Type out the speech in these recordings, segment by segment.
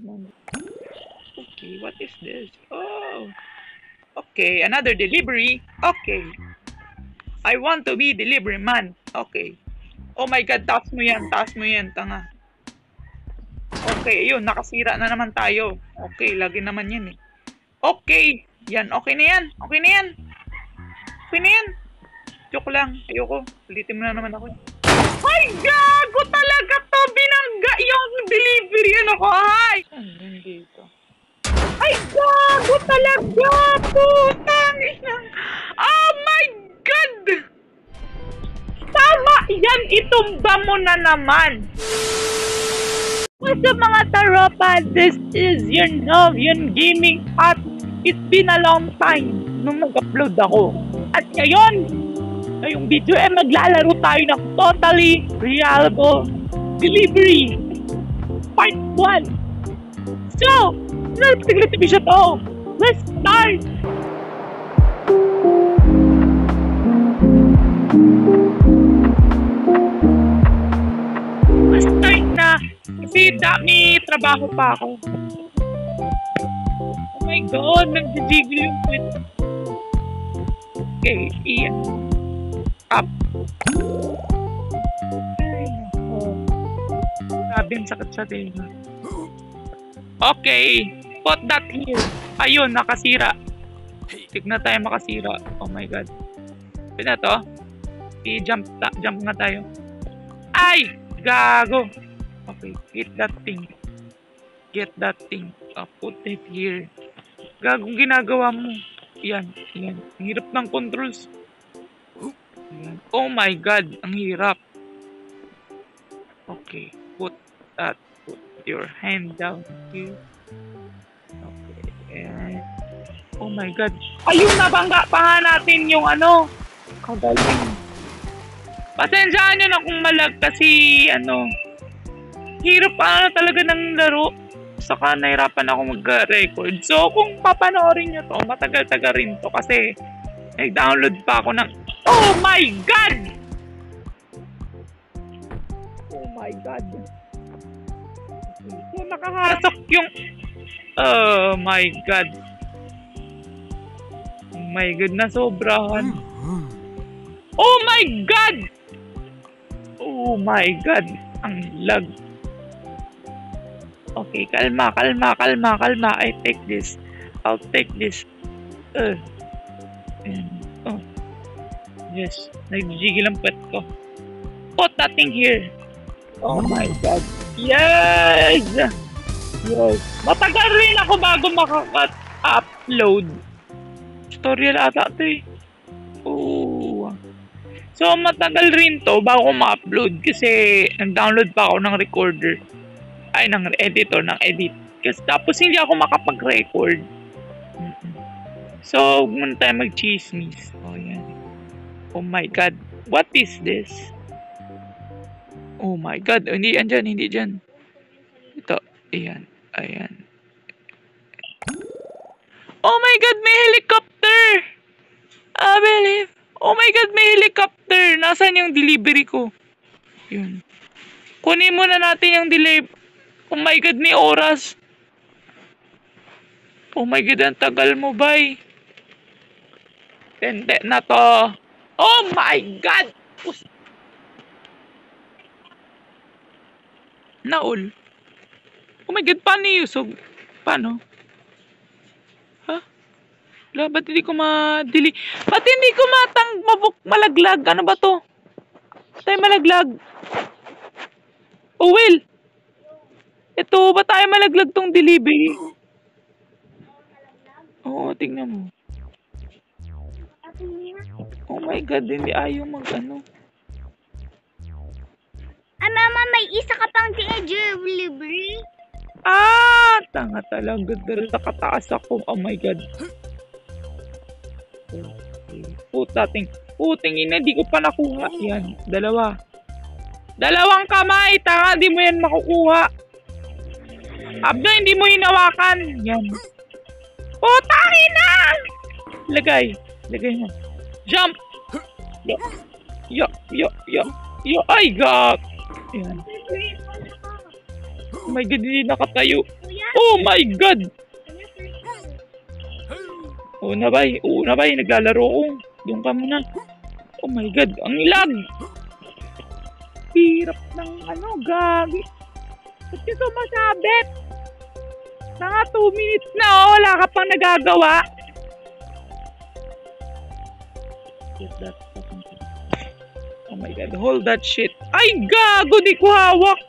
Okay, what is this? Oh, okay, another delivery. Okay, I want to be delivery man. Okay. Oh my God, taas mo yan, tanga. Okay, yun, nakasira na naman tayo. Okay, lagi naman yan eh. Okay, yan, okay na yan. Okay na yan. Okay na yan. Joke lang, ayoko. Ulitin mo na naman ako. Ay, gago talaga to. Binangga yung delivery. Ano ko, ay. Ano dito? Ay, gago talaga. Putang ina. Oh my God. Tama yan. Itumba mo na naman. What's up mga taropa? This is your Novian Gaming at it's been a long time nung nag-upload ako. At ngayon, ngayong video maglalaro tayo ng Totally Reliable Delivery Part 1. So, nalapatigliti siya to. Let's start! Let's start na kasi dami trabaho pa ako. Oh my God, nag-jiggle yung quit. Okay, iyan. Up. Ay, grabe ang sakit sa tenga. Okay, put that here. Ayun, nakasira. Tignan tayo makasira. Oh my God. Pwede na to? I-jump nga tayo. Ay! Gago! Okay, hit that thing. Get that thing. Put it here. Gagong ginagawa mo. Yan, yan. Ang hirap ng controls. Yan. Oh my God, ang hirap. Okay, put your hand down here. Okay, and oh my God. Ayun, nabangga pa natin yung ano. Kagaling. Pasensyaan nyo na kung malag kasi ano, hirap pa talaga ng laro. Saka nahirapan ako mag-record. So kung papanoorin nyo to, matagal-tagal rin to kasi nag-download pa ako ng oh my God! Oh my God. So nakahasok yung oh my God. Oh my God, nasobrahan. Oh my God! Oh my God! Ang lag. Okay, kalma. I take this. I'll take this. Oh. Yes, nag-jiggle ang pet ko. Put that thing here. Oh my God. Yes! Yes. Matagal rin ako bago makaka-upload. Tutorial ata ito eh. Oh. So, matagal rin to bago ma-upload kasi nag-download pa ako ng recorder. Ay, ng editor, ng edit. Kasi tapos hindi ako makapag-record. So, muna tayo mag-chismis. Oh, yan. Oh my God. What is this? Oh my God. Oh, hindi dyan. Ito. Ayan. Ayan. Oh my God, may helicopter! I believe. Oh my God, may helicopter! Nasaan yung delivery ko? Yun. Kunin muna natin yung delivery. Oh my God, may oras. Oh my God, ang tagal mo, bay. Tende na to. Oh my God! Naul. Oh my God, paano iusog? Paano? Ha? Wala, ba't hindi ko ma-delete? Ba't hindi ko malaglag? Ano ba to? Tayo malaglag. Oh, well. Ito, ba tayo malaglag tong delivery? Oo, tingnan mo. Oh my God, hindi ayaw mag-ano. Ah, Mama, may isa ka pang delivery. Ah, tanga talaga. Dahil nakataas ako. Oh my God. Puting ina, di ko pa nakuha. Yan, dalawa. Dalawang kamay, tanga, di mo yan makukuha. Abdo, hindi mo hinawakan. Yan. Putangin na! Lagay mo. Jump! Yo. Ay, God! Yan. Oh my God, hindi nakatayo. Kuya? Oh my God! Una bay, naglalaro ko. Doon ka muna. Oh my God, ang lag! Hirap ng gagi. Ba't yung sumasabit? Naka 2 minutes na wala ka pang nagagawa. Oh my God, hold that shit. Ay, gago, di ko hawak.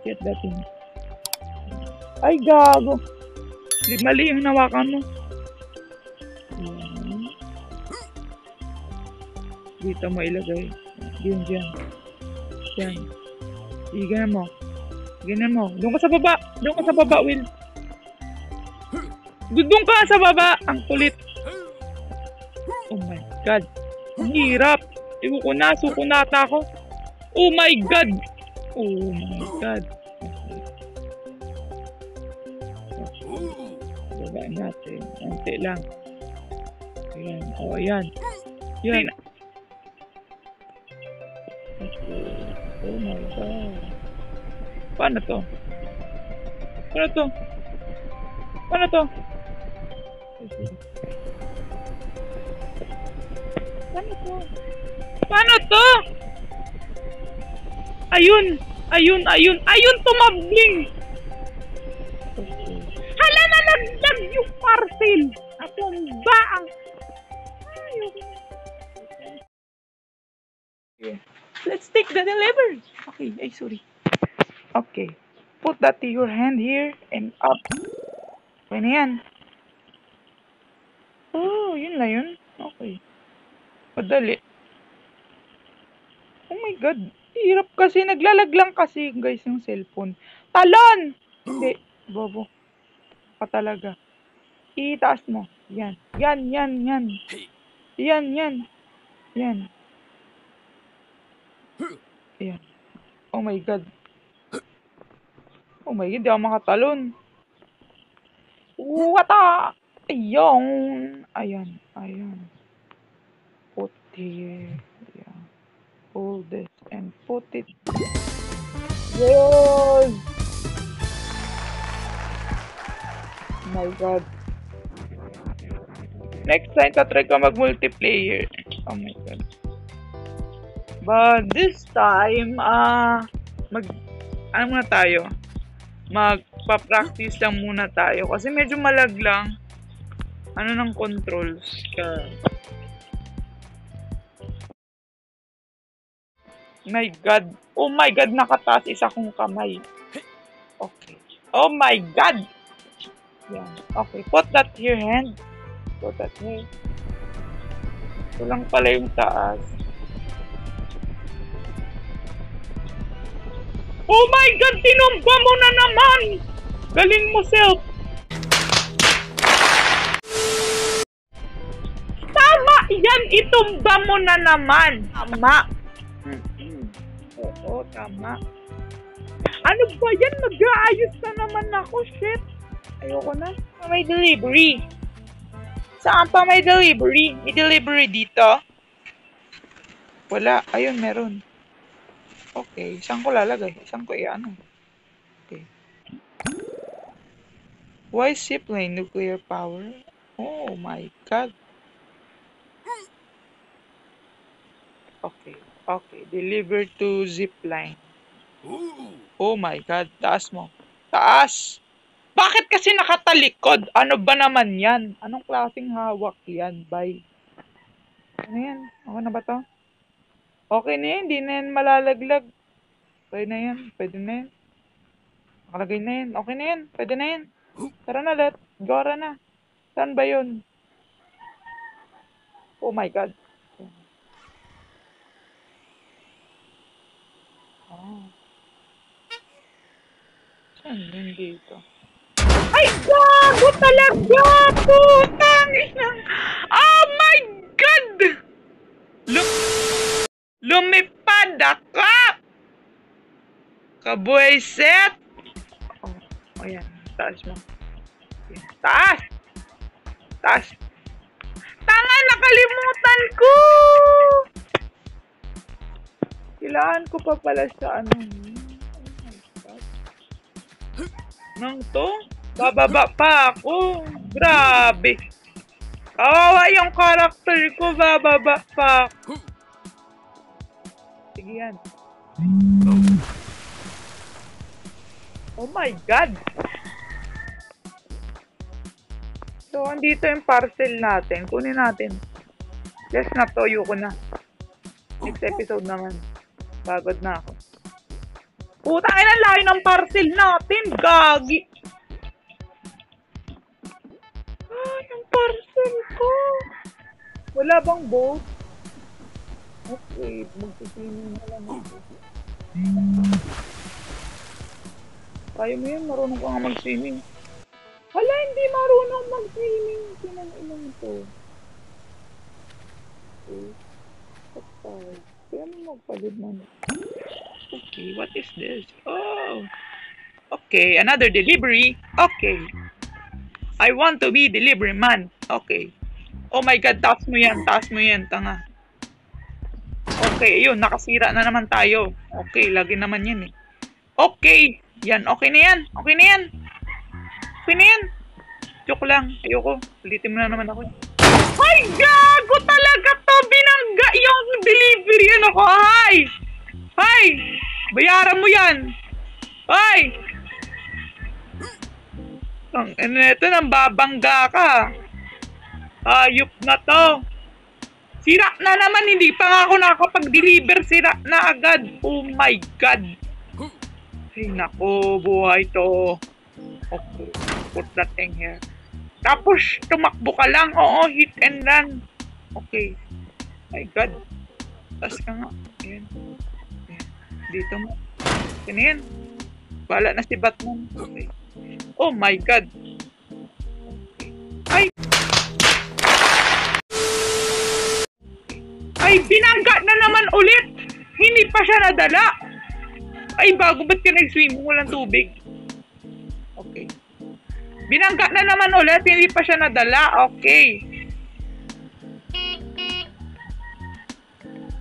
Get that thing. Ay, gago. Mali yung nawakan mo. Dito mo ilagay. Diyan. Yan. Ganyan mo. Doon ka sa baba, Will. Doon ka sa baba. Ang kulit. Oh my God. Ang hirap. Suko nata ako. Oh my God. Baba natin. Ante lang. Ayan. Oh, ayan. Yan. Oh my God. Paano to? Ayun, tumabling. Hala, nalagdag yung parcel. Ako ba ang... Let's take the delivery. Okay, sorry. Okay. Put that to your hand here and up. Okay na yan. Oh, yun lang yun. Okay. Padali. Oh my God. Hirap kasi. Naglalag lang kasi, guys, yung cellphone. Talon! Hindi. Bobo. Pa talaga. Itaas mo. Yan. Yan. Ayan. Oh my God. Di ako makatalon. Wata! Ayan. Put here. Ayan. Hold this and put it. Yes! Oh my God. Next time, tatry ka mag-multiplayer. Oh my God. But this time, ano muna tayo? Magpa-practice lang muna tayo. Kasi medyo malag lang. Ano ng controls? My God. Oh my God, nakataas isa kong kamay. Okay. Oh my God! Yan. Okay, put that here, hand. Put that here. Ito lang pala yung taas. Oh my God! Tinumba mo na naman! Galing mo, self! Tama! Yan! Itumba mo na naman! Tama! Oo, tama. Ano ba yan? Mag-aayos na naman ako, shit! Ayoko na. May delivery. Saan pa may delivery? May delivery dito? Wala. Ayun, meron. Okay, saan ko lalagay? Saan ko i-ano? Okay. Why zipline? Nuclear power? Oh my God. Okay. Deliver to zipline. Oh my God. Taas mo. Taas! Bakit kasi nakatalikod? Ano ba naman yan? Anong klaseng hawak yan? Bye. Ano yan? Okay na ba to? Okay na yan, hindi na yan malalaglag. Okay na yan, pwede na yan. Nakalagay na yan, okay na yan, pwede na yan. Tara na, gora na. Saan ba yun? Oh my God. Saan yun dito? Ay, gago talaga! Putang ina! Oh my God! Lumipad ako! Kabuiset! Oh, ayan. Taas mo. Taas! Tanga, nakalimutan ko! Kailangan ko pa pala sa ano. Nang to? Bababa pa ako. Grabe. Kawawa yung karakter ko. Bababa pa ako. Sige yan. Oh my God. So, andito yung parcel natin. Kunin natin. Yes, natoyo ko na. Next episode naman. Bagod na ako. Putang ina, layo ng parcel natin. Gagi. Ah, yung parcel ko. Wala bang boat? Okay, magsiswimming na lang ako. Kaya mo yun, marunong ka nga mag-swimming. Hala, hindi marunong mag-swimming. Sinang-ilang to. Okay. Okay. Kaya mo magpalid man. Okay, what is this? Oh! Okay, another delivery. Okay. I want to be delivery man. Okay. Oh my God, taas mo yan, tanga. Okay, yun, nakasira na naman tayo. Okay, lagi naman yan eh. Okay, yan, okay na yan. Okay na yan. Okay na yan. Joke lang, ayoko. Ulitin mo na naman ako. Ay, gago talaga to. Binangga yung delivery. Ano ko, hi! Hi! Bayaran mo yan. Hi! Ang ito, nang babangga ka. Ayop na to. Sira na naman. Hindi pa nga ako nakapag-deliver. Sira na agad. Oh my God. Ay, nako. Buhay to. Okay. Put that thing here. Tapos, tumakbo ka lang. Oo, hit and run. Okay. My God. Taas ka nga. Ayan. Ayan. Dito mo. Yan yan. Wala na si Batman. Okay. Oh my God. Okay. Ay! Ay, binangga na naman ulit. Hindi pa siya nadala. Ay, bago ba't ka nag-swim? Walang tubig. Okay. Binangga na naman ulit. Hindi pa siya nadala. Okay.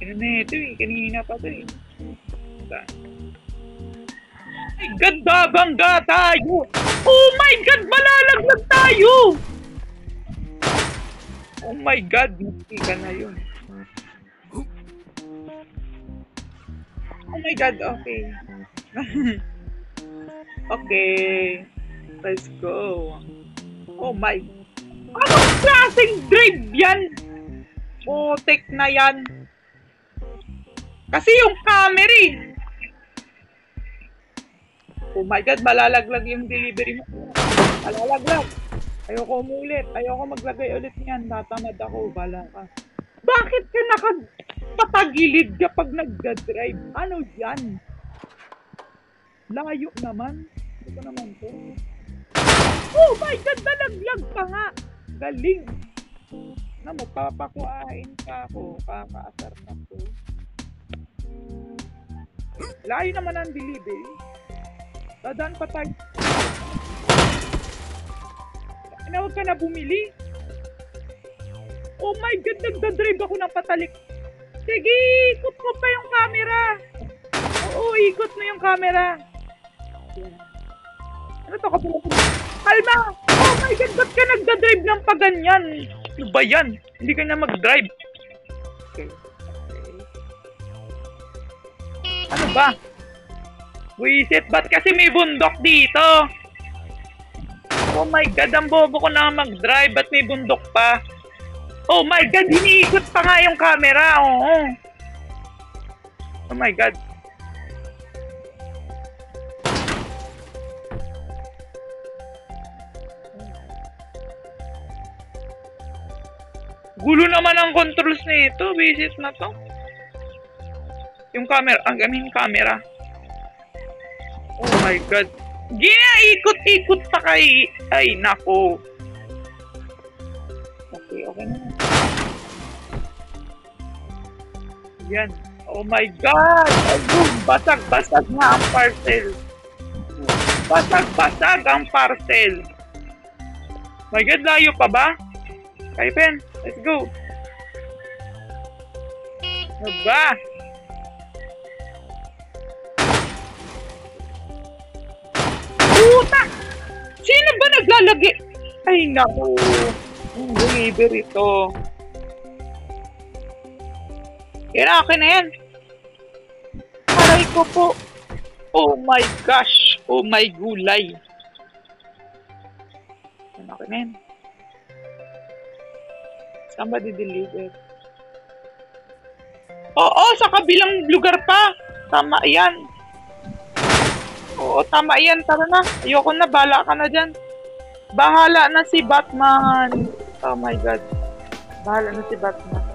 Ano na ito eh. Kanina pa ito eh. Ay, God, babangga tayo. Oh my God, malalaglag tayo. Oh my God, hindi ka na yun. Oh my God, okay. Okay. Let's go. Oh my. Anong klaseng drive yan? Putik na yan. Kasi yung camera eh. Oh my God, malalaglag yung delivery mo. Malalaglag. Ayoko umulit. Ayoko maglagay ulit niyan. Tatamad ako. Bala ka. Bakit ka nakapatagilid kapag nagda-drive? Ano yan? Layo naman. Ito naman to. Oh my God, nalaglag pa nga. Galing. Na magpapakuain ka ako. Kakaasar na to. Layo naman ang delivery. Dadaan pa tayo. Huwag ka na bumili. Oh my God, nagdadrive ako ng patalik. Sige, ikot mo pa yung camera. Oo, ikot mo yung camera. Ano to? Kalma! Oh my God, ba't ka nagdadrive ng paganyan? Ano ba yan? Hindi ka na mag-drive. Okay. Ano ba? Wisit, ba't kasi may bundok dito? Oh my God, ang bobo ko na mag-drive. Ba't may bundok pa? Oh my God, hiniikot pa nga yung camera. Oo. Oh my God. Gulo naman ang controls nito. Wisit na to. Yung camera, ang gaming camera. Oh my God. Ikot-ikot pa kay... Ay, nako. Okay, okay na. Yan. Oh my God! Ayun, basag-basag na ang parcel. Basag-basag ang parcel. My God, layo pa ba? Kay Pen, let's go. Ano ba? lalagay? Ay, naku. Ang delivery ito. Yan, akin na yan. Aray ko po. Oh my gosh. Oh my gulay. Yan, akin na yan. Somebody deliver. Oo, sa kabilang lugar pa. Tama yan. Oo, tama yan. Tara na. Ayoko na. Bahala ka na dyan. Bahala na si Batman. Oh my God. Bahala na si Batman.